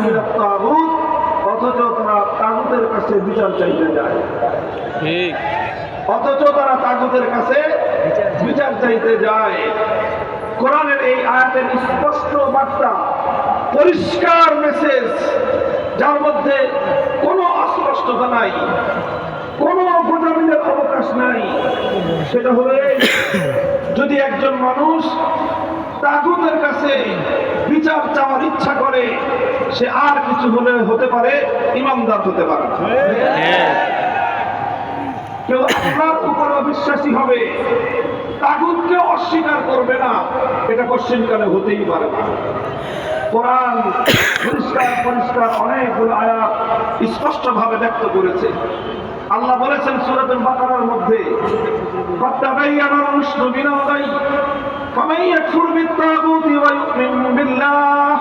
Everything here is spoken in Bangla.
ইলা তাগুত, অথচ তারা তাগুতের কাছে বিচার চাইতে যায়। ঠিক। অথচ তারা তাগুতের কাছে বিচার চাইতে যায়। কোরআনের এই আয়াতের স্পষ্ট বার্তা, পরিষ্কার মেসেজ, যার মধ্যে কোনো অস্পষ্টতা নাই, কোনো গোটামিলের অবকাশ নাই। সেটা হলো যদি একজন মানুষ তাগুতের কাছে বিচার চাওয়ার ইচ্ছা করে, সে আর কিছু হতে পারে, ইমানদার হতে পারে। কেউ আল্লাহর উপর অবিশ্বাসী হবে, তাগুতকে অস্বীকার করবে না, এটা পশ্চিমকালে হতেই পারে না। কোরআন পরিষ্কার অনেকগুলো আয়াত স্পষ্টভাবে ব্যক্ত করেছে। আল্লাহ বলেছেন সূরাতুল বাকারার মধ্যে, ফাতাবায়ানার রুশদু মিনাল গায় ফামান ইয়াকফুর বিত-তাগুতি ওয়া ইউমিন বিল্লাহ